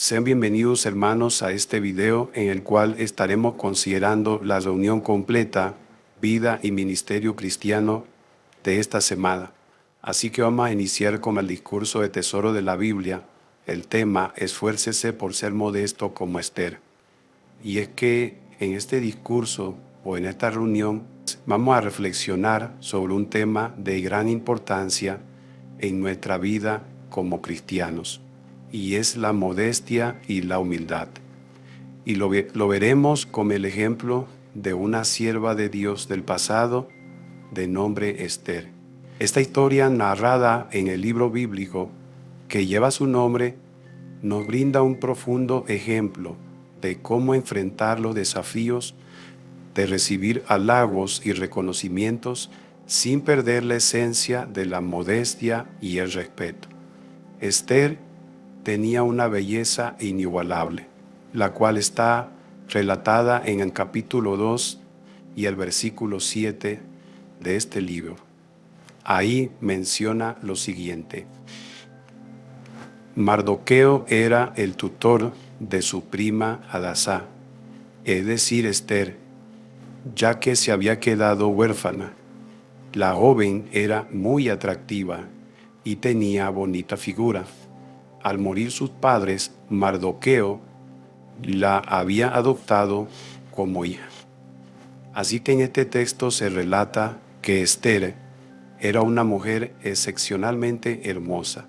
Sean bienvenidos hermanos a este video en el cual estaremos considerando la reunión completa, vida y ministerio cristiano de esta semana. Así que vamos a iniciar con el discurso de tesoro de la Biblia. El tema, esfuércese por ser modesto como Esther. Y es que en este discurso o en esta reunión vamos a reflexionar sobre un tema de gran importancia en nuestra vida como cristianos, y es la modestia y la humildad. Y lo veremos como el ejemplo de una sierva de Dios del pasado de nombre Esther. Esta historia narrada en el libro bíblico que lleva su nombre nos brinda un profundo ejemplo de cómo enfrentar los desafíos de recibir halagos y reconocimientos sin perder la esencia de la modestia y el respeto. Esther tenía una belleza inigualable, la cual está relatada en el capítulo 2 y el versículo 7 de este libro. Ahí menciona lo siguiente: Mardoqueo era el tutor de su prima Hadasá, es decir, Esther, ya que se había quedado huérfana. La joven era muy atractiva y tenía bonita figura. Al morir sus padres, Mardoqueo la había adoptado como hija. Así que en este texto se relata que Esther era una mujer excepcionalmente hermosa.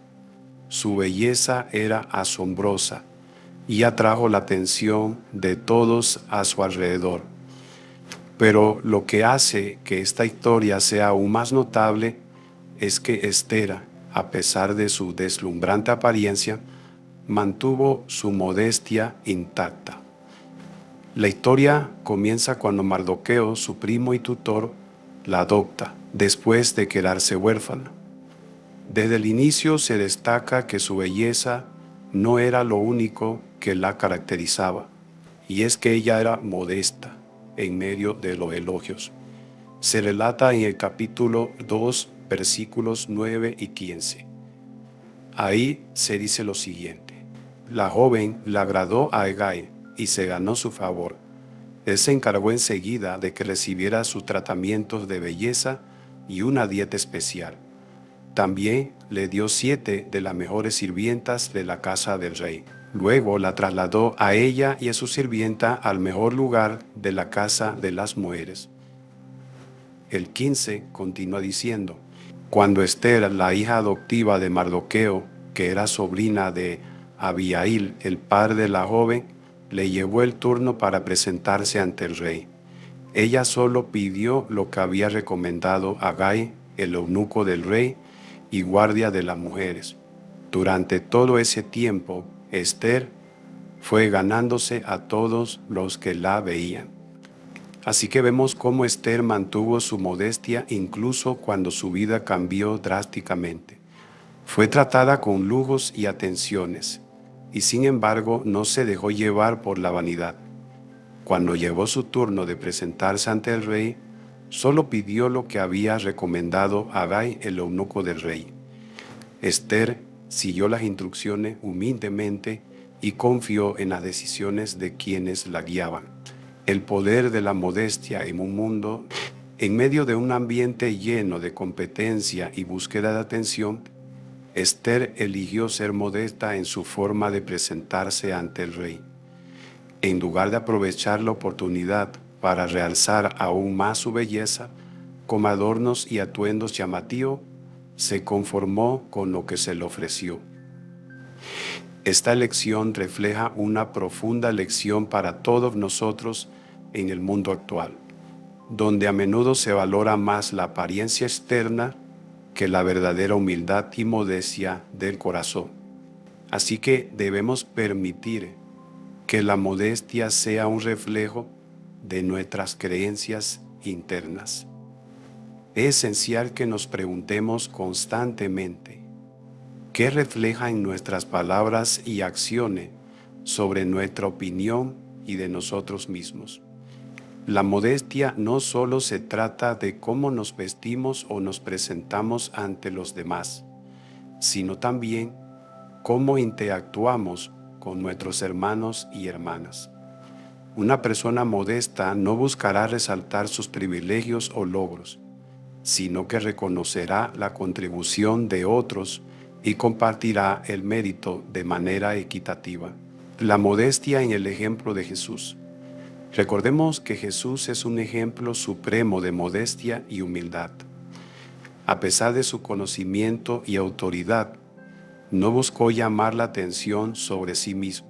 Su belleza era asombrosa y atrajo la atención de todos a su alrededor. Pero lo que hace que esta historia sea aún más notable es que Esther, a pesar de su deslumbrante apariencia, mantuvo su modestia intacta. La historia comienza cuando Mardoqueo, su primo y tutor, la adopta, después de quedarse huérfana. Desde el inicio se destaca que su belleza no era lo único que la caracterizaba, y es que ella era modesta en medio de los elogios. Se relata en el capítulo 2, versículos 9 y 15. Ahí se dice lo siguiente: la joven le agradó a Hegai y se ganó su favor. Él se encargó enseguida de que recibiera sus tratamientos de belleza y una dieta especial. También le dio 7 de las mejores sirvientas de la casa del rey. Luego la trasladó a ella y a su sirvienta al mejor lugar de la casa de las mujeres. El 15 continúa diciendo: cuando Esther, la hija adoptiva de Mardoqueo, que era sobrina de Abihail, el padre de la joven, le llevó el turno para presentarse ante el rey, ella solo pidió lo que había recomendado Hegai, el eunuco del rey y guardia de las mujeres. Durante todo ese tiempo, Esther fue ganándose a todos los que la veían. Así que vemos cómo Esther mantuvo su modestia incluso cuando su vida cambió drásticamente. Fue tratada con lujos y atenciones, y sin embargo no se dejó llevar por la vanidad. Cuando llegó su turno de presentarse ante el rey, solo pidió lo que había recomendado Hegai, el eunuco del rey. Esther siguió las instrucciones humildemente y confió en las decisiones de quienes la guiaban. El poder de la modestia en un mundo, en medio de un ambiente lleno de competencia y búsqueda de atención, Esther eligió ser modesta en su forma de presentarse ante el rey. En lugar de aprovechar la oportunidad para realzar aún más su belleza, con adornos y atuendos llamativos, se conformó con lo que se le ofreció. Esta elección refleja una profunda lección para todos nosotros en el mundo actual, donde a menudo se valora más la apariencia externa que la verdadera humildad y modestia del corazón. Así que debemos permitir que la modestia sea un reflejo de nuestras creencias internas. Es esencial que nos preguntemos constantemente: ¿qué refleja en nuestras palabras y acciones sobre nuestra opinión y de nosotros mismos? La modestia no solo se trata de cómo nos vestimos o nos presentamos ante los demás, sino también cómo interactuamos con nuestros hermanos y hermanas. Una persona modesta no buscará resaltar sus privilegios o logros, sino que reconocerá la contribución de otros y compartirá el mérito de manera equitativa. La modestia en el ejemplo de Jesús. Recordemos que Jesús es un ejemplo supremo de modestia y humildad. A pesar de su conocimiento y autoridad, no buscó llamar la atención sobre sí mismo.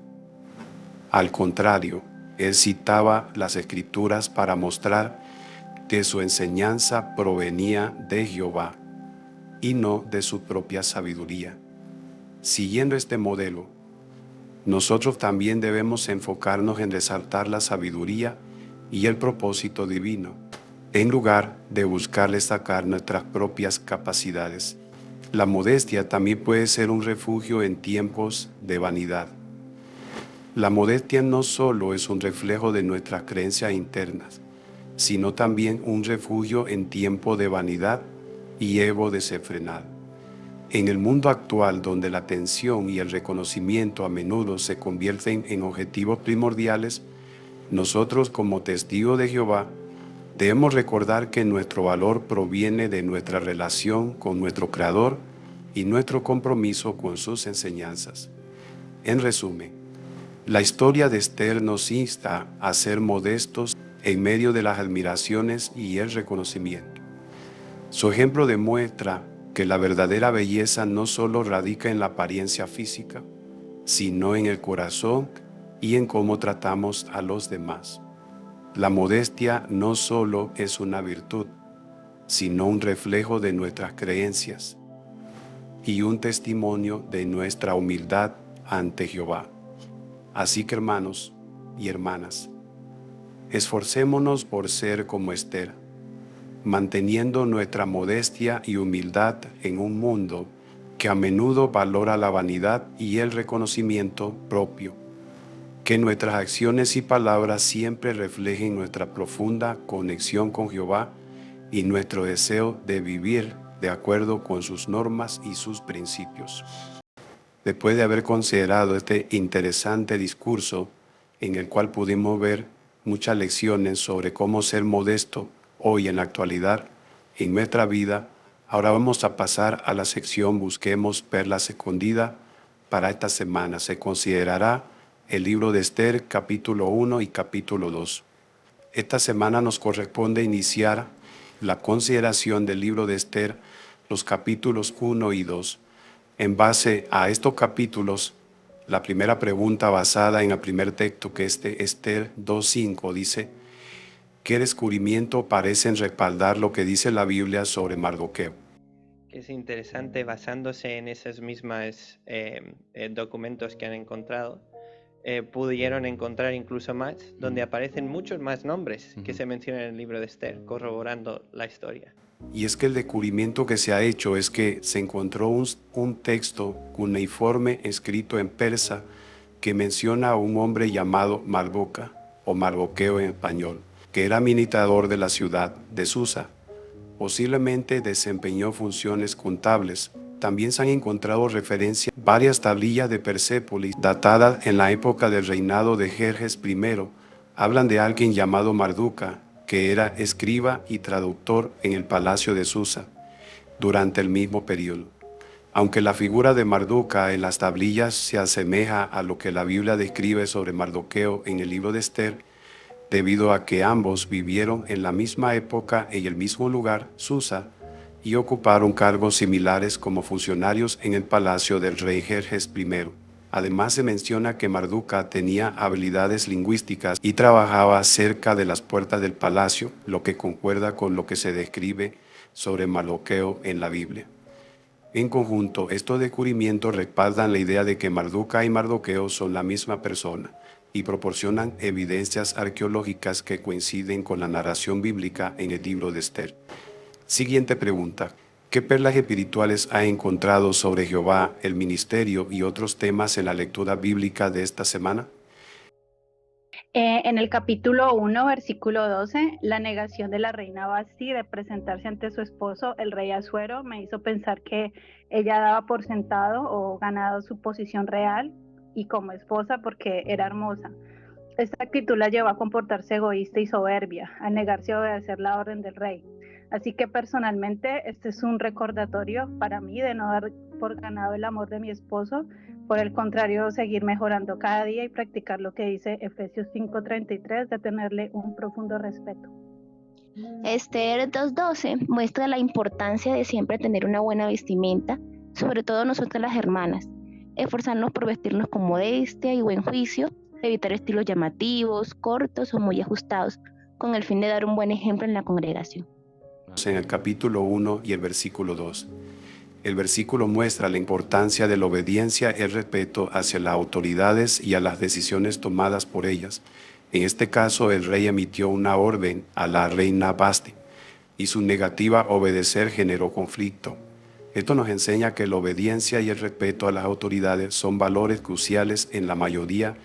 Al contrario, él citaba las Escrituras para mostrar que su enseñanza provenía de Jehová y no de su propia sabiduría. Siguiendo este modelo, nosotros también debemos enfocarnos en resaltar la sabiduría y el propósito divino, en lugar de buscar destacar nuestras propias capacidades. La modestia también puede ser un refugio en tiempos de vanidad. La modestia no solo es un reflejo de nuestras creencias internas, sino también un refugio en tiempo de vanidad y ego desenfrenado. En el mundo actual, donde la atención y el reconocimiento a menudo se convierten en objetivos primordiales, nosotros como testigos de Jehová debemos recordar que nuestro valor proviene de nuestra relación con nuestro Creador y nuestro compromiso con sus enseñanzas. En resumen, la historia de Esther nos insta a ser modestos en medio de las admiraciones y el reconocimiento. Su ejemplo demuestra que la verdadera belleza no solo radica en la apariencia física, sino en el corazón y en cómo tratamos a los demás. La modestia no solo es una virtud, sino un reflejo de nuestras creencias y un testimonio de nuestra humildad ante Jehová. Así que, hermanos y hermanas, esforcémonos por ser como Esther, manteniendo nuestra modestia y humildad en un mundo que a menudo valora la vanidad y el reconocimiento propio. Que nuestras acciones y palabras siempre reflejen nuestra profunda conexión con Jehová y nuestro deseo de vivir de acuerdo con sus normas y sus principios. Después de haber considerado este interesante discurso en el cual pudimos ver muchas lecciones sobre cómo ser modesto hoy en la actualidad en nuestra vida, ahora vamos a pasar a la sección Busquemos perlas escondidas. Para esta semana se considerará el libro de Esther, capítulo 1 y capítulo 2. Esta semana nos corresponde iniciar la consideración del libro de Esther, los capítulos 1 y 2. En base a estos capítulos, la primera pregunta basada en el primer texto, que es de Esther 2:5, dice: ¿qué descubrimiento parecen respaldar lo que dice la Biblia sobre Mardoqueo? Es interesante, basándose en esos mismos documentos que han encontrado, pudieron encontrar incluso más, donde aparecen muchos más nombres que se mencionan en el libro de Esther, corroborando la historia. Y es que el descubrimiento que se ha hecho es que se encontró un texto cuneiforme escrito en persa que menciona a un hombre llamado Mardoca, o Mardoqueo en español, que era administrador de la ciudad de Susa. Posiblemente desempeñó funciones contables. También se han encontrado referencias a varias tablillas de Persépolis datadas en la época del reinado de Jerjes I. Hablan de alguien llamado Marduca, que era escriba y traductor en el palacio de Susa durante el mismo periodo. Aunque la figura de Marduca en las tablillas se asemeja a lo que la Biblia describe sobre Mardoqueo en el libro de Esther, debido a que ambos vivieron en la misma época en el mismo lugar, Susa, y ocuparon cargos similares como funcionarios en el palacio del rey Jerjes I. Además, se menciona que Marduca tenía habilidades lingüísticas y trabajaba cerca de las puertas del palacio, lo que concuerda con lo que se describe sobre Mardoqueo en la Biblia. En conjunto, estos descubrimientos respaldan la idea de que Marduca y Mardoqueo son la misma persona y proporcionan evidencias arqueológicas que coinciden con la narración bíblica en el libro de Esther. Siguiente pregunta: ¿qué perlas espirituales ha encontrado sobre Jehová, el ministerio y otros temas en la lectura bíblica de esta semana? En el capítulo 1, versículo 12, la negación de la reina Basti de presentarse ante su esposo, el rey Asuero, me hizo pensar que ella daba por sentado o ganado su posición real y como esposa porque era hermosa. Esta actitud la llevó a comportarse egoísta y soberbia, a negarse a obedecer la orden del rey. Así que personalmente este es un recordatorio para mí de no dar por ganado el amor de mi esposo, por el contrario, seguir mejorando cada día y practicar lo que dice Efesios 5:33 de tenerle un profundo respeto. Esther 2:12 muestra la importancia de siempre tener una buena vestimenta, sobre todo nosotras las hermanas, esforzarnos por vestirnos con modestia y buen juicio, evitar estilos llamativos, cortos o muy ajustados, con el fin de dar un buen ejemplo en la congregación. En el capítulo 1 y el versículo 2. El versículo muestra la importancia de la obediencia y el respeto hacia las autoridades y a las decisiones tomadas por ellas. En este caso, el rey emitió una orden a la reina Vasti y su negativa a obedecer generó conflicto. Esto nos enseña que la obediencia y el respeto a las autoridades son valores cruciales en la mayoría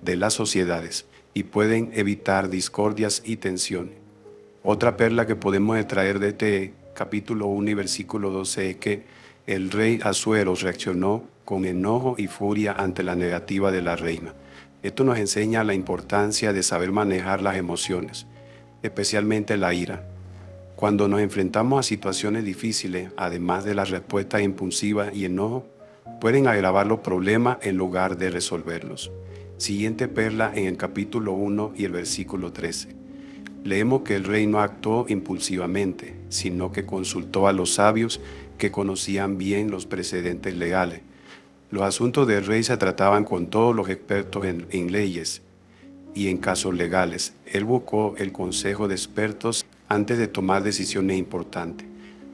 de las sociedades y pueden evitar discordias y tensiones. Otra perla que podemos extraer de este capítulo 1 y versículo 12 es que el rey Asuero reaccionó con enojo y furia ante la negativa de la reina. Esto nos enseña la importancia de saber manejar las emociones, especialmente la ira. Cuando nos enfrentamos a situaciones difíciles, además de las respuestas impulsivas y enojo, pueden agravar los problemas en lugar de resolverlos. Siguiente perla en el capítulo 1 y el versículo 13. Leemos que el rey no actuó impulsivamente, sino que consultó a los sabios que conocían bien los precedentes legales. Los asuntos del rey se trataban con todos los expertos en leyes y en casos legales. Él buscó el consejo de expertos antes de tomar decisiones importantes.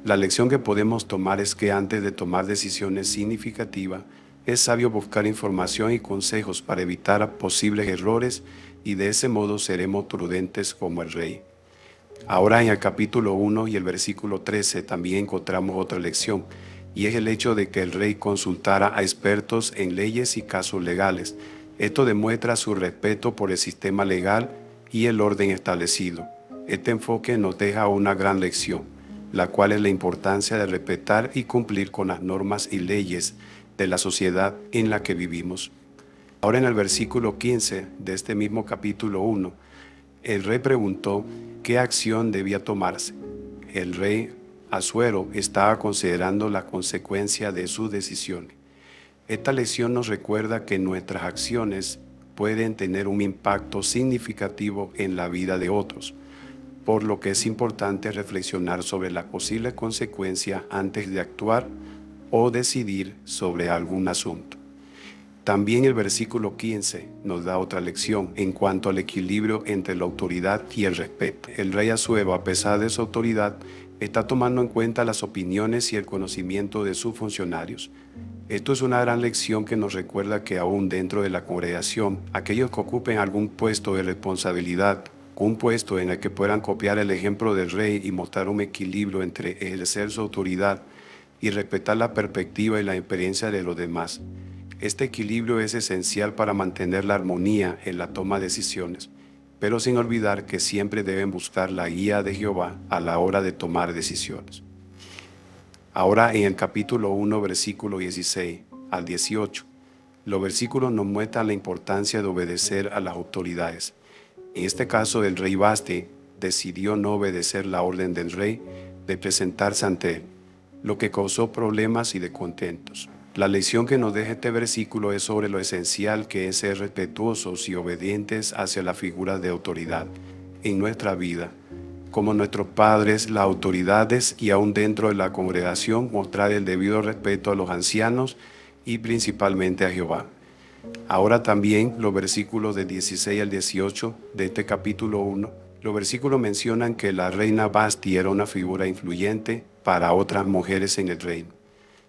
La lección que podemos tomar es que antes de tomar decisiones significativas, es sabio buscar información y consejos para evitar posibles errores y de ese modo seremos prudentes como el rey. Ahora en el capítulo 1 y el versículo 13 también encontramos otra lección, y es el hecho de que el rey consultara a expertos en leyes y casos legales. Esto demuestra su respeto por el sistema legal y el orden establecido. Este enfoque nos deja una gran lección, la cual es la importancia de respetar y cumplir con las normas y leyes de la sociedad en la que vivimos. Ahora en el versículo 15 de este mismo capítulo 1, el rey preguntó qué acción debía tomarse. El rey Asuero estaba considerando la consecuencia de sus decisiones. Esta lección nos recuerda que nuestras acciones pueden tener un impacto significativo en la vida de otros, por lo que es importante reflexionar sobre las posibles consecuencias antes de actuar o decidir sobre algún asunto. También el versículo 15 nos da otra lección en cuanto al equilibrio entre la autoridad y el respeto. El rey Asuero, a pesar de su autoridad, está tomando en cuenta las opiniones y el conocimiento de sus funcionarios. Esto es una gran lección que nos recuerda que aún dentro de la congregación, aquellos que ocupen algún puesto de responsabilidad, un puesto en el que puedan copiar el ejemplo del rey y mostrar un equilibrio entre ejercer su autoridad y respetar la perspectiva y la experiencia de los demás. Este equilibrio es esencial para mantener la armonía en la toma de decisiones, pero sin olvidar que siempre deben buscar la guía de Jehová a la hora de tomar decisiones. Ahora en el capítulo 1, versículo 16 al 18, los versículos nos muestran la importancia de obedecer a las autoridades. En este caso, el rey Vasti decidió no obedecer la orden del rey de presentarse ante él, lo que causó problemas y descontentos. La lección que nos deja este versículo es sobre lo esencial que es ser respetuosos y obedientes hacia la figura de autoridad en nuestra vida, como nuestros padres, las autoridades y aún dentro de la congregación mostrar el debido respeto a los ancianos y principalmente a Jehová. Ahora también los versículos de 16 al 18 de este capítulo 1, los versículos mencionan que la reina Vasti era una figura influyente para otras mujeres en el reino.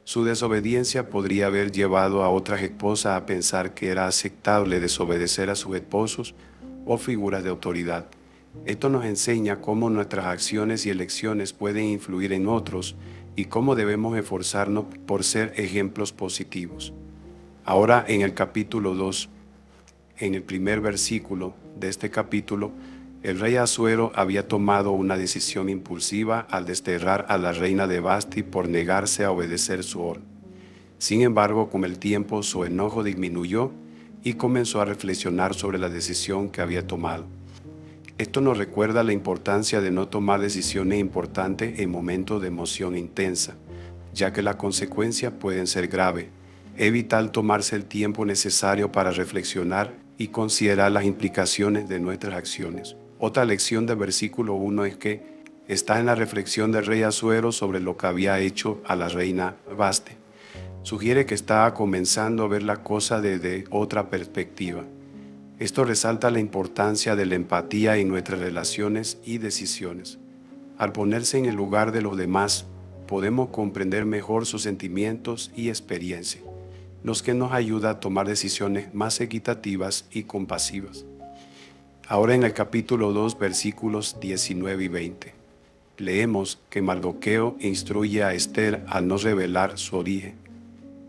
Su desobediencia podría haber llevado a otras esposas a pensar que era aceptable desobedecer a sus esposos o figuras de autoridad. Esto nos enseña cómo nuestras acciones y elecciones pueden influir en otros y cómo debemos esforzarnos por ser ejemplos positivos. Ahora en el capítulo 2, en el primer versículo de este capítulo, el rey Asuero había tomado una decisión impulsiva al desterrar a la reina de Vasti por negarse a obedecer su orden. Sin embargo, con el tiempo su enojo disminuyó y comenzó a reflexionar sobre la decisión que había tomado. Esto nos recuerda la importancia de no tomar decisiones importantes en momentos de emoción intensa, ya que las consecuencias pueden ser graves. Es vital tomarse el tiempo necesario para reflexionar y considerar las implicaciones de nuestras acciones. Otra lección del versículo 1 es que está en la reflexión del rey Asuero sobre lo que había hecho a la reina Vaste. Sugiere que estaba comenzando a ver la cosa desde otra perspectiva. Esto resalta la importancia de la empatía en nuestras relaciones y decisiones. Al ponerse en el lugar de los demás, podemos comprender mejor sus sentimientos y experiencias, lo que nos ayuda a tomar decisiones más equitativas y compasivas. Ahora en el capítulo 2, versículos 19 y 20, leemos que Mardoqueo instruye a Esther a no revelar su origen,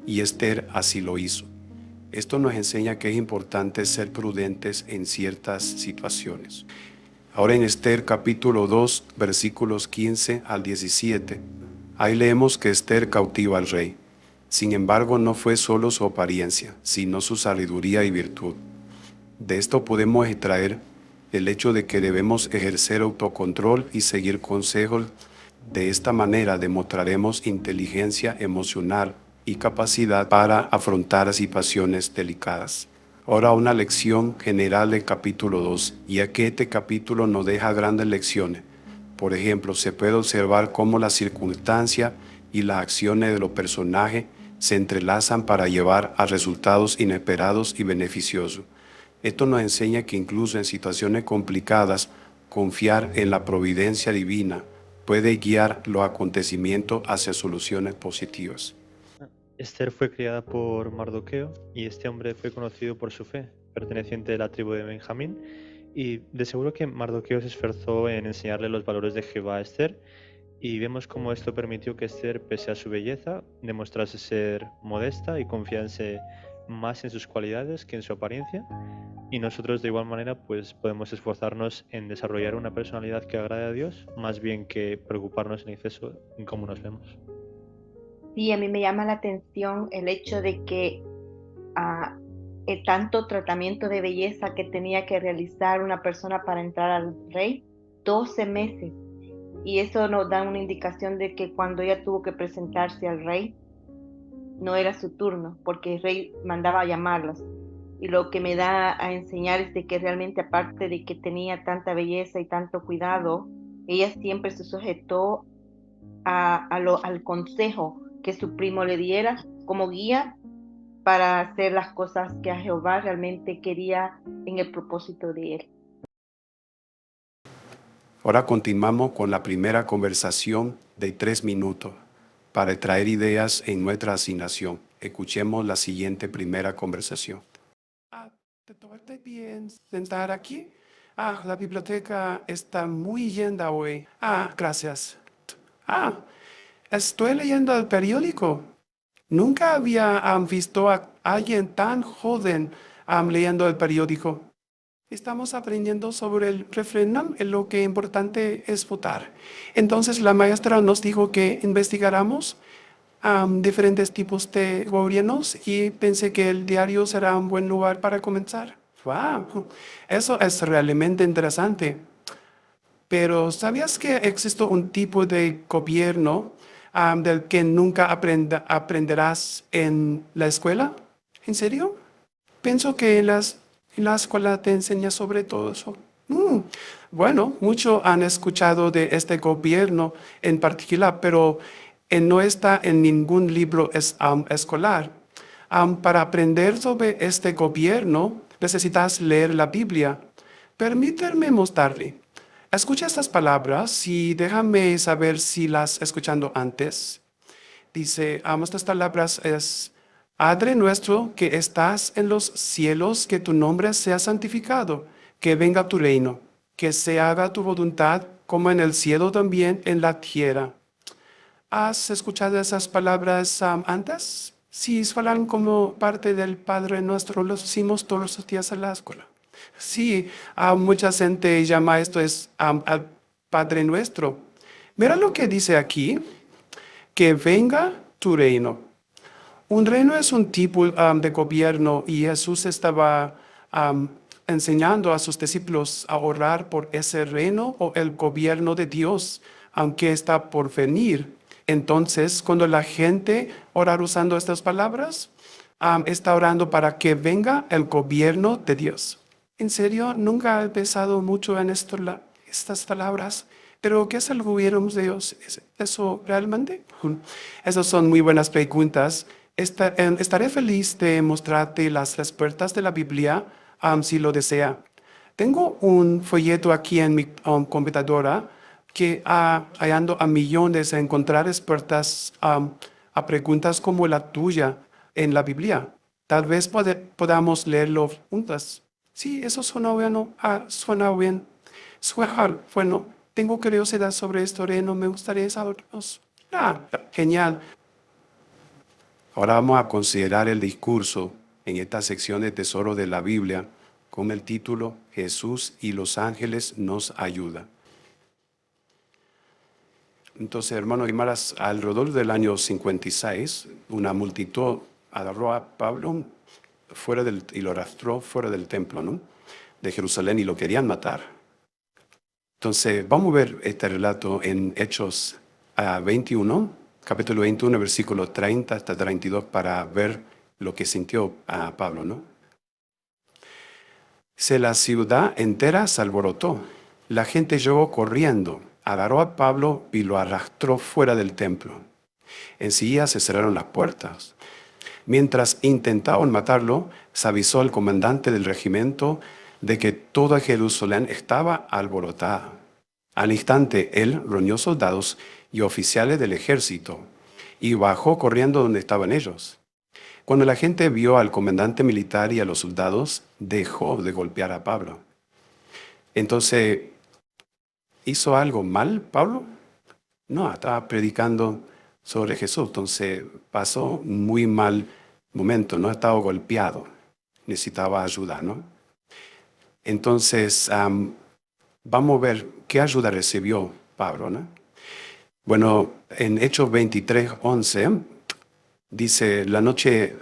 y Esther así lo hizo. Esto nos enseña que es importante ser prudentes en ciertas situaciones. Ahora en Esther capítulo 2, versículos 15 al 17, ahí leemos que Esther cautiva al rey. Sin embargo, no fue solo su apariencia, sino su sabiduría y virtud. De esto podemos extraer el hecho de que debemos ejercer autocontrol y seguir consejos. De esta manera demostraremos inteligencia emocional y capacidad para afrontar situaciones delicadas. Ahora una lección general del capítulo 2, ya que este capítulo nos deja grandes lecciones. Por ejemplo, se puede observar cómo las circunstancias y las acciones de los personajes se entrelazan para llevar a resultados inesperados y beneficiosos. Esto nos enseña que incluso en situaciones complicadas, confiar en la providencia divina puede guiar los acontecimientos hacia soluciones positivas. Esther fue criada por Mardoqueo y este hombre fue conocido por su fe, perteneciente a la tribu de Benjamín, y de seguro que Mardoqueo se esforzó en enseñarle los valores de Jehová a Esther, y vemos cómo esto permitió que Esther, pese a su belleza, demostrase ser modesta y confiarse más en sus cualidades que en su apariencia, y nosotros de igual manera pues podemos esforzarnos en desarrollar una personalidad que agrade a Dios, más bien que preocuparnos en exceso en cómo nos vemos. Sí, a mí me llama la atención el hecho de que el tanto tratamiento de belleza que tenía que realizar una persona para entrar al rey, 12 meses. Y eso nos da una indicación de que cuando ella tuvo que presentarse al rey, no era su turno, porque el rey mandaba a llamarlos. Y lo que me da a enseñar es de que realmente, aparte de que tenía tanta belleza y tanto cuidado, ella siempre se sujetó al consejo que su primo le diera como guía para hacer las cosas que a Jehová realmente quería en el propósito de él. Ahora continuamos con la primera conversación de 3 minutos para traer ideas en nuestra asignación. Escuchemos la siguiente primera conversación. ¿Te tomaste bien sentar aquí? La biblioteca está muy llena hoy. Gracias. Estoy leyendo el periódico. Nunca había visto a alguien tan joven leyendo el periódico. Estamos aprendiendo sobre el referéndum y lo que es importante es votar. Entonces la maestra nos dijo que investigáramos diferentes tipos de gobiernos y pensé que el diario será un buen lugar para comenzar. ¡Wow! Eso es realmente interesante. Pero ¿sabías que existe un tipo de gobierno del que nunca aprenderás en la escuela? ¿En serio? Pienso que en la escuela te enseña sobre todo eso. Bueno, muchos han escuchado de este gobierno en particular, pero no está en ningún libro escolar. Para aprender sobre este gobierno, necesitas leer la Biblia. Permíteme mostrarle. Escucha estas palabras y déjame saber si las escuchando antes. Dice, estas palabras es: Padre nuestro que estás en los cielos, que tu nombre sea santificado, que venga tu reino, que se haga tu voluntad como en el cielo también en la tierra. ¿Has escuchado esas palabras antes? Sí, suenan como parte del Padre nuestro, los decimos todos los días en la escuela. Sí, mucha gente llama esto al Padre nuestro. Mira lo que dice aquí, que venga tu reino. Un reino es un tipo de gobierno y Jesús estaba enseñando a sus discípulos a orar por ese reino o el gobierno de Dios, aunque está por venir. Entonces, cuando la gente ora usando estas palabras, está orando para que venga el gobierno de Dios. En serio, nunca he pensado mucho en estas palabras. Pero, ¿qué es el gobierno de Dios? ¿Es eso realmente? Esas son muy buenas preguntas. Estaré feliz de mostrarte las respuestas de la Biblia, si lo desea. Tengo un folleto aquí en mi computadora que hallando a millones a encontrar respuestas a preguntas como la tuya en la Biblia. Tal vez podamos leerlo juntas. Sí, eso suena bueno. Suena bien. Suena bueno. Tengo curiosidad sobre esto, Reno. Me gustaría saberlos. Genial. Ahora vamos a considerar el discurso en esta sección de Tesoro de la Biblia con el título Jesús y los ángeles nos ayudan. Entonces, hermanos y hermanas, alrededor del año 56, una multitud agarró a Pablo y lo arrastró fuera del templo, ¿no?, de Jerusalén, y lo querían matar. Entonces, vamos a ver este relato en Hechos 21, capítulo 21, versículo 30 hasta 32, para ver lo que sintió a Pablo, ¿no? La ciudad entera se alborotó. La gente llegó corriendo, agarró a Pablo y lo arrastró fuera del templo. Enseguida se cerraron las puertas. Mientras intentaban matarlo, se avisó al comandante del regimiento de que toda Jerusalén estaba alborotada. Al instante, él reunió soldados y oficiales del ejército y bajó corriendo donde estaban ellos. Cuando la gente vio al comandante militar y a los soldados, dejó de golpear a Pablo. Entonces, ¿hizo algo mal Pablo? No, estaba predicando sobre Jesús. Entonces, pasó un muy mal momento, no estaba golpeado, necesitaba ayuda, ¿no? Entonces, vamos a ver qué ayuda recibió Pablo, ¿no? Bueno, en Hechos 23:11 dice, la noche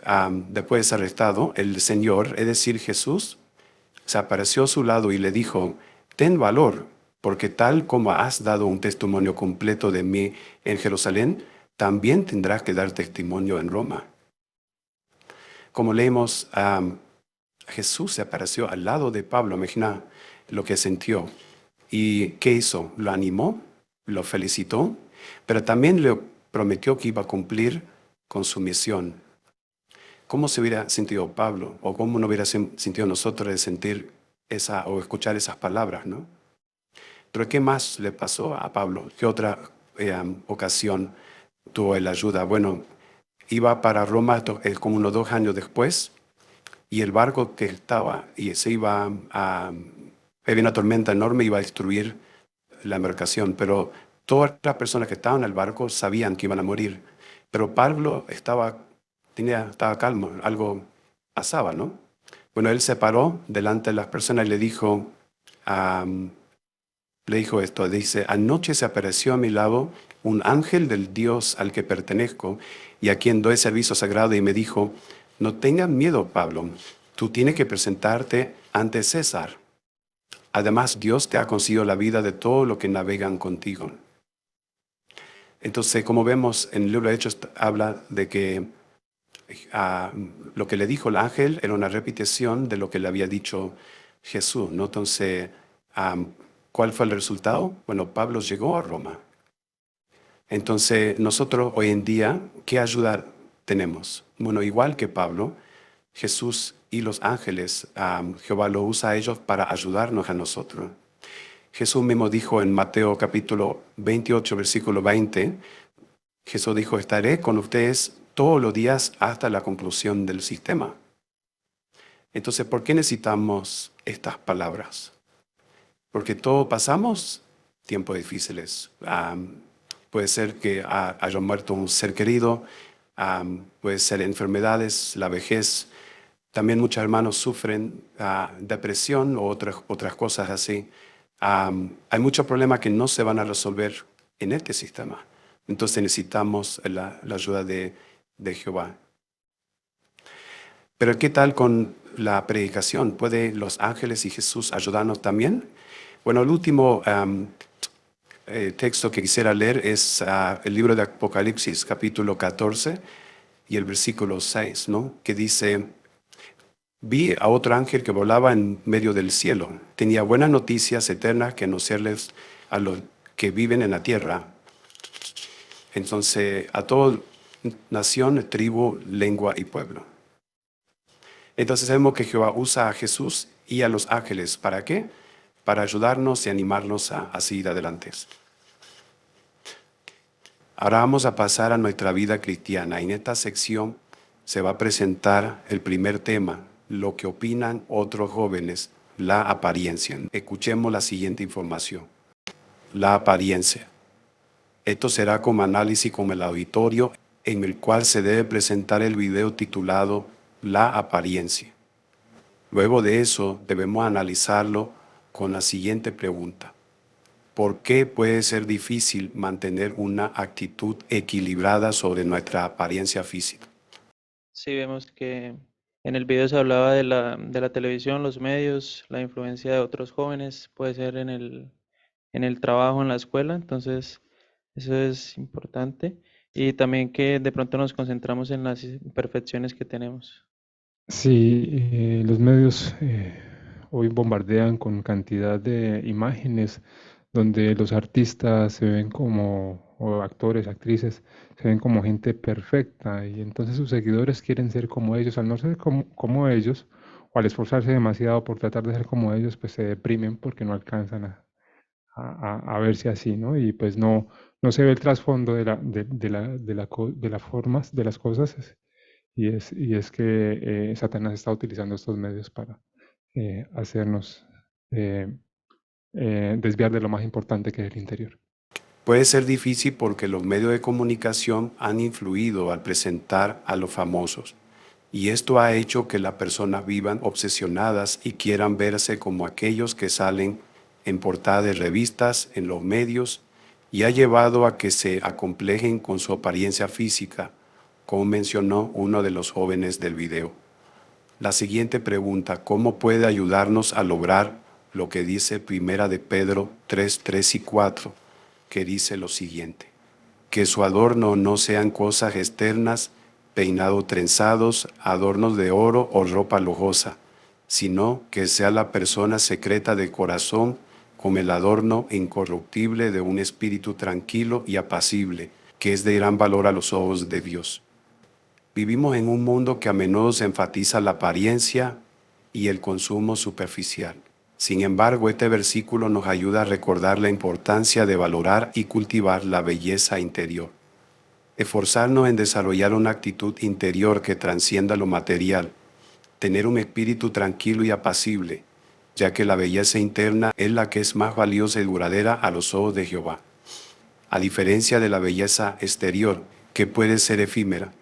después de ser arrestado, el Señor, es decir, Jesús, se apareció a su lado y le dijo, ten valor, porque tal como has dado un testimonio completo de mí en Jerusalén, también tendrás que dar testimonio en Roma. Como leemos, Jesús se apareció al lado de Pablo, imagina lo que sintió. ¿Y qué hizo? Lo animó, lo felicitó, pero también le prometió que iba a cumplir con su misión. ¿Cómo se hubiera sentido Pablo? ¿O cómo no hubiera sentido nosotros de sentir o escuchar esas palabras, ¿no? Pero ¿qué más le pasó a Pablo? ¿Qué otra ocasión tuvo la ayuda? Bueno, iba para Roma como unos 2 años después, y el barco que estaba, y se iba había una tormenta enorme, iba a destruir la embarcación, pero todas las personas que estaban en el barco sabían que iban a morir. Pero Pablo estaba calmo, algo pasaba, ¿no? Bueno, él se paró delante de las personas y le dijo esto, dice, anoche se apareció a mi lado un ángel del Dios al que pertenezco y a quien doy servicio sagrado, y me dijo, no tengas miedo, Pablo, tú tienes que presentarte ante César. Además, Dios te ha concedido la vida de todos los que navegan contigo. Entonces, como vemos en el libro de Hechos, habla de que lo que le dijo el ángel era una repetición de lo que le había dicho Jesús, ¿no? Entonces, ¿cuál fue el resultado? Bueno, Pablo llegó a Roma. Entonces, nosotros hoy en día, ¿qué ayuda tenemos? Bueno, igual que Pablo, Jesús y los ángeles, Jehová lo usa a ellos para ayudarnos a nosotros. Jesús mismo dijo en Mateo capítulo 28, versículo 20, Jesús dijo, estaré con ustedes todos los días hasta la conclusión del sistema. Entonces, ¿por qué necesitamos estas palabras? Porque todos pasamos tiempos difíciles. Puede ser que haya muerto un ser querido, puede ser enfermedades, la vejez. También muchos hermanos sufren depresión o otras cosas así. Hay muchos problemas que no se van a resolver en este sistema. Entonces necesitamos la ayuda de Jehová. Pero ¿qué tal con la predicación? ¿Puede los ángeles y Jesús ayudarnos también? Bueno, el último texto que quisiera leer es el libro de Apocalipsis, capítulo 14 y el versículo 6, ¿no? Que dice: vi a otro ángel que volaba en medio del cielo. Tenía buenas noticias eternas que anunciarles a los que viven en la tierra. Entonces, a toda nación, tribu, lengua y pueblo. Entonces sabemos que Jehová usa a Jesús y a los ángeles. ¿Para qué? Para ayudarnos y animarnos a seguir adelante. Ahora vamos a pasar a nuestra vida cristiana. En esta sección se va a presentar el primer tema: lo que opinan otros jóvenes, la apariencia. Escuchemos la siguiente información. La apariencia. Esto será como análisis como el auditorio, en el cual se debe presentar el video titulado La apariencia. Luego de eso debemos analizarlo con la siguiente pregunta: ¿por qué puede ser difícil mantener una actitud equilibrada sobre nuestra apariencia física? Sí, vemos que en el video se hablaba de la televisión, los medios, la influencia de otros jóvenes, puede ser en el trabajo, en la escuela, entonces eso es importante. Y también que de pronto nos concentramos en las imperfecciones que tenemos. Sí, los medios hoy bombardean con cantidad de imágenes donde los artistas se ven como, o actores, actrices, se ven como gente perfecta y entonces sus seguidores quieren ser como ellos. Al no ser como ellos, o al esforzarse demasiado por tratar de ser como ellos, pues se deprimen porque no alcanzan a verse así, ¿no? Y pues no se ve el trasfondo de las formas, de las cosas. Y es que Satanás está utilizando estos medios para hacernos desviar de lo más importante que es el interior. Puede ser difícil porque los medios de comunicación han influido al presentar a los famosos, y esto ha hecho que las personas vivan obsesionadas y quieran verse como aquellos que salen en portada de revistas, en los medios, y ha llevado a que se acomplejen con su apariencia física, como mencionó uno de los jóvenes del video. La siguiente pregunta: ¿cómo puede ayudarnos a lograr lo que dice Primera de Pedro 3, 3 y 4, que dice lo siguiente: que su adorno no sean cosas externas, peinados trenzados, adornos de oro o ropa lujosa, sino que sea la persona secreta de corazón como el adorno incorruptible de un espíritu tranquilo y apacible, que es de gran valor a los ojos de Dios. Vivimos en un mundo que a menudo se enfatiza la apariencia y el consumo superficial. Sin embargo, este versículo nos ayuda a recordar la importancia de valorar y cultivar la belleza interior. Esforzarnos en desarrollar una actitud interior que trascienda lo material, tener un espíritu tranquilo y apacible, ya que la belleza interna es la que es más valiosa y duradera a los ojos de Jehová. A diferencia de la belleza exterior, que puede ser efímera,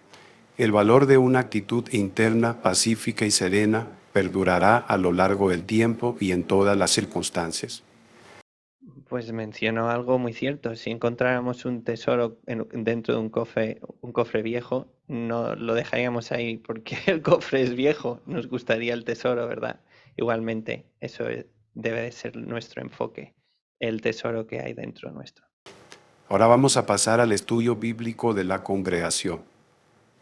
el valor de una actitud interna pacífica y serena perdurará a lo largo del tiempo y en todas las circunstancias. Pues mencionó algo muy cierto. Si encontráramos un tesoro dentro de un cofre viejo, no lo dejaríamos ahí porque el cofre es viejo. Nos gustaría el tesoro, ¿verdad? Igualmente, debe de ser nuestro enfoque, el tesoro que hay dentro nuestro. Ahora vamos a pasar al estudio bíblico de la congregación.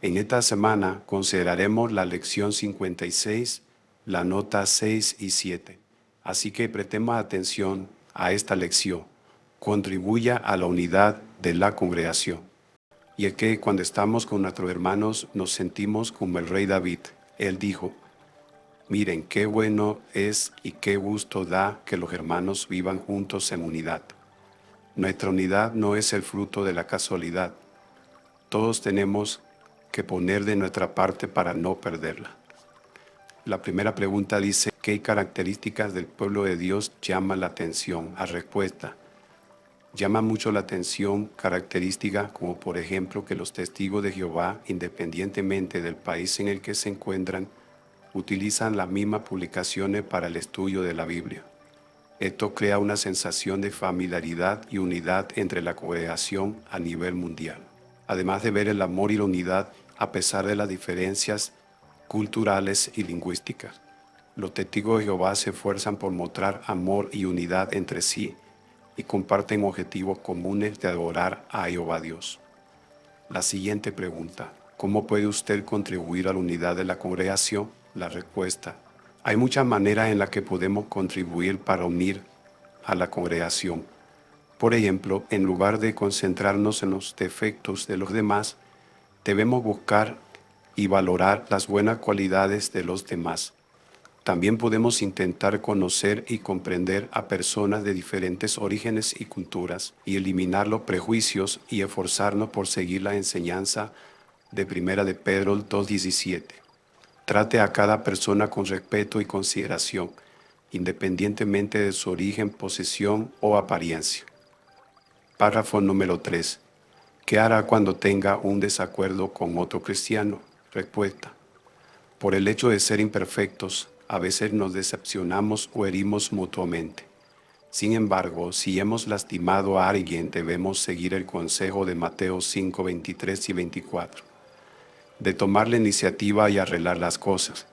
En esta semana consideraremos la lección 56, la nota 6 y 7. Así que prestemos atención a esta lección. Contribuya a la unidad de la congregación. Y es que cuando estamos con nuestros hermanos nos sentimos como el rey David. Él dijo: miren qué bueno es y qué gusto da que los hermanos vivan juntos en unidad. Nuestra unidad no es el fruto de la casualidad. Todos tenemos que poner de nuestra parte para no perderla. La primera pregunta dice: ¿qué características del pueblo de Dios llaman la atención? A respuesta: llama mucho la atención características como por ejemplo que los testigos de Jehová, independientemente del país en el que se encuentran, utilizan las mismas publicaciones para el estudio de la Biblia. Esto crea una sensación de familiaridad y unidad entre la congregación a nivel mundial. Además de ver el amor y la unidad a pesar de las diferencias, culturales y lingüísticas. Los testigos de Jehová se esfuerzan por mostrar amor y unidad entre sí y comparten objetivos comunes de adorar a Jehová Dios. La siguiente pregunta: ¿cómo puede usted contribuir a la unidad de la congregación? La respuesta: hay muchas maneras en las que podemos contribuir para unir a la congregación. Por ejemplo, en lugar de concentrarnos en los defectos de los demás, debemos buscar y valorar las buenas cualidades de los demás. También podemos intentar conocer y comprender a personas de diferentes orígenes y culturas y eliminar los prejuicios y esforzarnos por seguir la enseñanza de 1 de Pedro 2:17. Trate a cada persona con respeto y consideración, independientemente de su origen, posición o apariencia. Párrafo número 3. ¿Qué hará cuando tenga un desacuerdo con otro cristiano? Respuesta: por el hecho de ser imperfectos, a veces nos decepcionamos o herimos mutuamente. Sin embargo, si hemos lastimado a alguien, debemos seguir el consejo de Mateo 5, 23 y 24, de tomar la iniciativa y arreglar las cosas.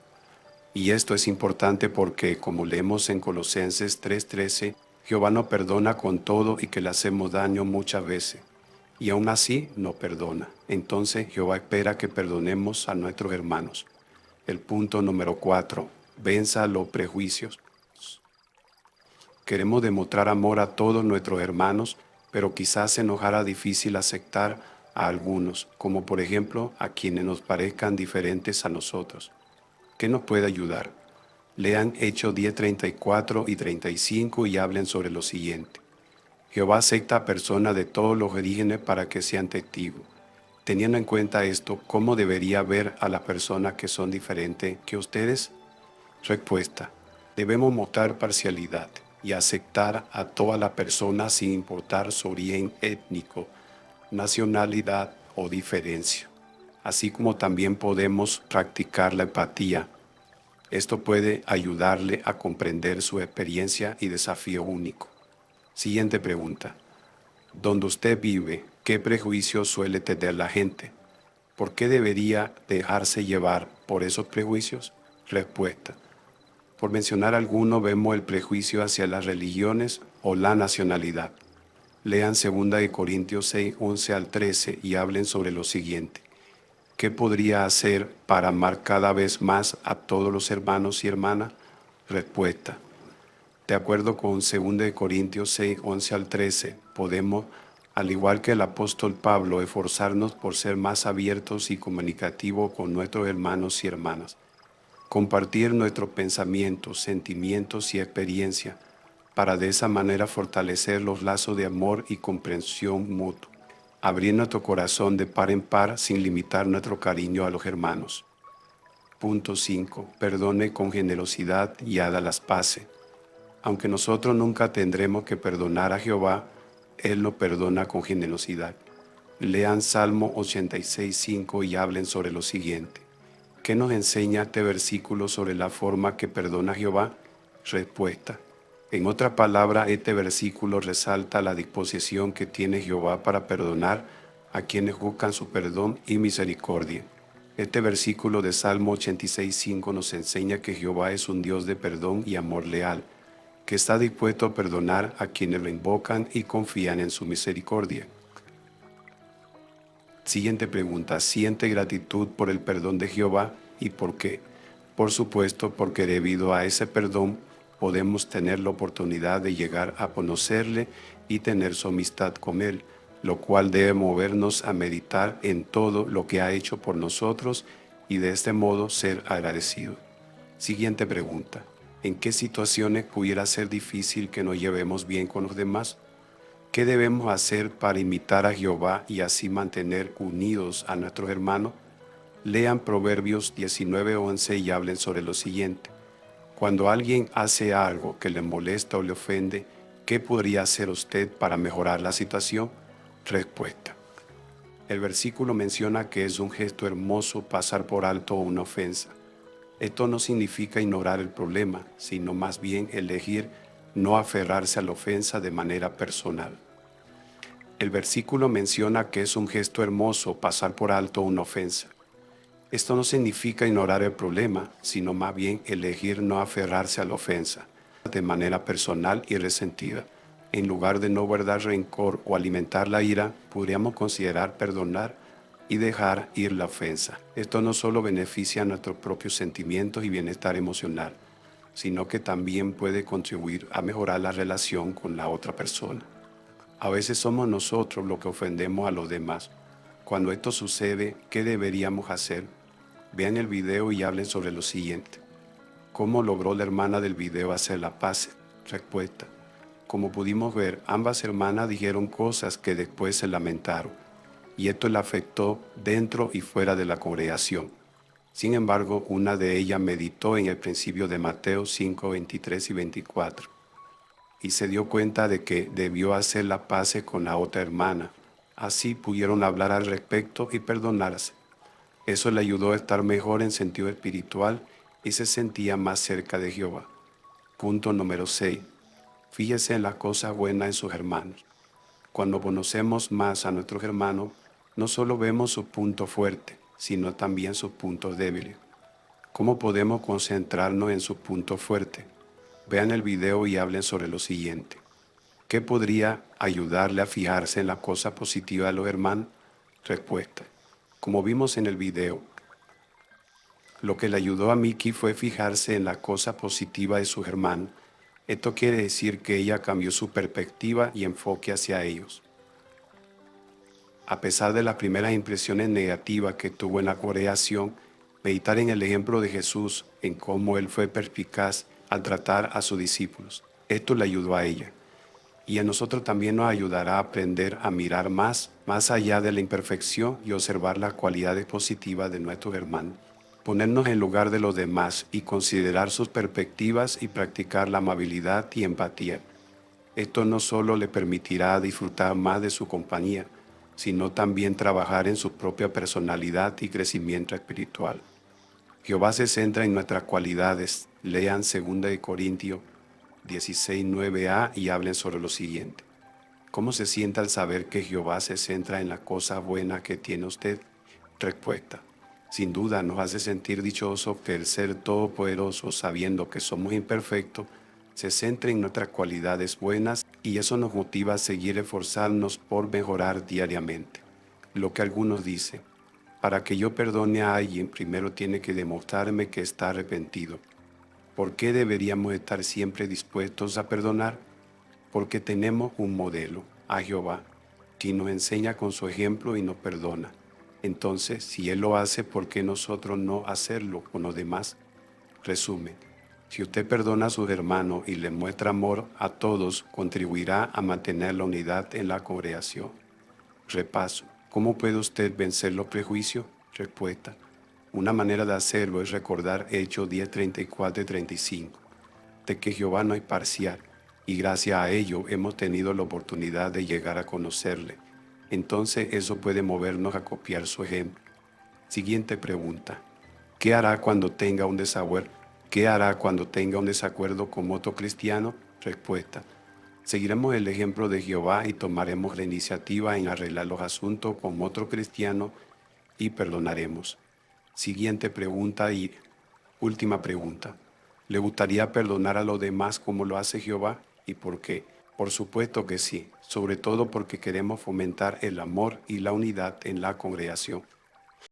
Y esto es importante porque, como leemos en Colosenses 3:13, Jehová nos perdona con todo y que le hacemos daño muchas veces, y aún así nos perdona. Entonces Jehová espera que perdonemos a nuestros hermanos. El punto número 4. Venza los prejuicios. Queremos demostrar amor a todos nuestros hermanos, pero quizás se nos hará difícil aceptar a algunos, como por ejemplo a quienes nos parezcan diferentes a nosotros. ¿Qué nos puede ayudar? Lean Hechos 10, 34 y 35 y hablen sobre lo siguiente. Jehová acepta a personas de todos los orígenes para que sean testigos. Teniendo en cuenta esto, ¿cómo debería ver a las personas que son diferentes que ustedes? Respuesta: debemos mostrar parcialidad y aceptar a todas las personas sin importar su origen étnico, nacionalidad o diferencia, así como también podemos practicar la empatía. Esto puede ayudarle a comprender su experiencia y desafío único. Siguiente pregunta: ¿dónde usted vive, qué prejuicios suele tener la gente? ¿Por qué debería dejarse llevar por esos prejuicios? Respuesta: por mencionar algunos, vemos el prejuicio hacia las religiones o la nacionalidad. Lean 2 Corintios 6, 11 al 13 y hablen sobre lo siguiente. ¿Qué podría hacer para amar cada vez más a todos los hermanos y hermanas? Respuesta: de acuerdo con 2 Corintios 6, 11 al 13, podemos, al igual que el apóstol Pablo, esforzarnos por ser más abiertos y comunicativos con nuestros hermanos y hermanas. Compartir nuestros pensamientos, sentimientos y experiencias para de esa manera fortalecer los lazos de amor y comprensión mutua. Abrir nuestro corazón de par en par sin limitar nuestro cariño a los hermanos. Punto 5. Perdone con generosidad y haga las paces. Aunque nosotros nunca tendremos que perdonar a Jehová, Él nos perdona con generosidad. Lean Salmo 86, 5 y hablen sobre lo siguiente. ¿Qué nos enseña este versículo sobre la forma que perdona Jehová? Respuesta: en otras palabras, este versículo resalta la disposición que tiene Jehová para perdonar a quienes buscan su perdón y misericordia. Este versículo de Salmo 86, 5 nos enseña que Jehová es un Dios de perdón y amor leal, que está dispuesto a perdonar a quienes lo invocan y confían en su misericordia. Siguiente pregunta: ¿siente gratitud por el perdón de Jehová y por qué? Por supuesto, porque debido a ese perdón podemos tener la oportunidad de llegar a conocerle y tener su amistad con Él, lo cual debe movernos a meditar en todo lo que ha hecho por nosotros y de este modo ser agradecido. Siguiente pregunta: ¿en qué situaciones pudiera ser difícil que nos llevemos bien con los demás? ¿Qué debemos hacer para imitar a Jehová y así mantener unidos a nuestros hermanos? Lean Proverbios 19:11 y hablen sobre lo siguiente. Cuando alguien hace algo que le molesta o le ofende, ¿qué podría hacer usted para mejorar la situación? Respuesta: el versículo menciona que es un gesto hermoso pasar por alto una ofensa. Esto no significa ignorar el problema, sino más bien elegir no aferrarse a la ofensa de manera personal. El versículo menciona que es un gesto hermoso pasar por alto una ofensa. Esto no significa ignorar el problema, sino más bien elegir no aferrarse a la ofensa de manera personal y resentida. En lugar de no guardar rencor o alimentar la ira, podríamos considerar perdonar y dejar ir la ofensa. Esto no solo beneficia a nuestros propios sentimientos y bienestar emocional, sino que también puede contribuir a mejorar la relación con la otra persona. A veces somos nosotros los que ofendemos a los demás. Cuando esto sucede, ¿qué deberíamos hacer? Vean el video y hablen sobre lo siguiente. ¿Cómo logró la hermana del video hacer la paz? Respuesta. Como pudimos ver, ambas hermanas dijeron cosas que después se lamentaron, y esto la afectó dentro y fuera de la congregación. Sin embargo, una de ellas meditó en el principio de Mateo 5, 23 y 24, y se dio cuenta de que debió hacer la paz con la otra hermana. Así pudieron hablar al respecto y perdonarse. Eso le ayudó a estar mejor en sentido espiritual y se sentía más cerca de Jehová. Punto número 6. Fíjese en las cosas buenas en sus hermanos. Cuando conocemos más a nuestros hermanos, no solo vemos sus puntos fuertes, sino también sus puntos débiles. ¿Cómo podemos concentrarnos en sus puntos fuertes? Vean el video y hablen sobre lo siguiente. ¿Qué podría ayudarle a fijarse en las cosas positivas de los hermanos? Respuesta. Como vimos en el video, lo que le ayudó a Miki fue fijarse en la cosa positiva de sus hermanos. Esto quiere decir que ella cambió su perspectiva y enfoque hacia ellos. A pesar de las primeras impresiones negativas que tuvo en la congregación, meditar en el ejemplo de Jesús, en cómo Él fue perspicaz al tratar a sus discípulos. Esto le ayudó a ella. Y a nosotros también nos ayudará a aprender a mirar más allá de la imperfección y observar las cualidades positivas de nuestros hermanos. Ponernos en lugar de los demás y considerar sus perspectivas y practicar la amabilidad y empatía. Esto no solo le permitirá disfrutar más de su compañía, sino también trabajar en su propia personalidad y crecimiento espiritual. Jehová se centra en nuestras cualidades. Lean 2 Corintios 16, 9a y hablen sobre lo siguiente. ¿Cómo se siente al saber que Jehová se centra en las cosas buenas que tiene usted? Respuesta. Sin duda nos hace sentir dichosos que el Ser Todopoderoso, sabiendo que somos imperfectos, se centre en nuestras cualidades buenas y eso nos motiva a seguir esforzarnos por mejorar diariamente. Lo que algunos dicen, para que yo perdone a alguien, primero tiene que demostrarme que está arrepentido. ¿Por qué deberíamos estar siempre dispuestos a perdonar? Porque tenemos un modelo, a Jehová, quien nos enseña con su ejemplo y nos perdona. Entonces, si Él lo hace, ¿por qué nosotros no hacerlo con los demás? Resumen, si usted perdona a sus hermanos y le muestra amor a todos, contribuirá a mantener la unidad en la congregación. Repaso, ¿cómo puede usted vencer los prejuicios? Respuesta. Una manera de hacerlo es recordar Hechos 10, 34 y 35, de que Jehová no es parcial, y gracias a ello hemos tenido la oportunidad de llegar a conocerle. Entonces eso puede movernos a copiar su ejemplo. Siguiente pregunta. ¿Qué hará cuando tenga un desacuerdo? ¿Qué hará cuando tenga un desacuerdo con otro cristiano? Respuesta. Seguiremos el ejemplo de Jehová y tomaremos la iniciativa en arreglar los asuntos con otro cristiano y perdonaremos. Siguiente pregunta y última pregunta. ¿Le gustaría perdonar a los demás como lo hace Jehová? ¿Y por qué? Por supuesto que sí, sobre todo porque queremos fomentar el amor y la unidad en la congregación.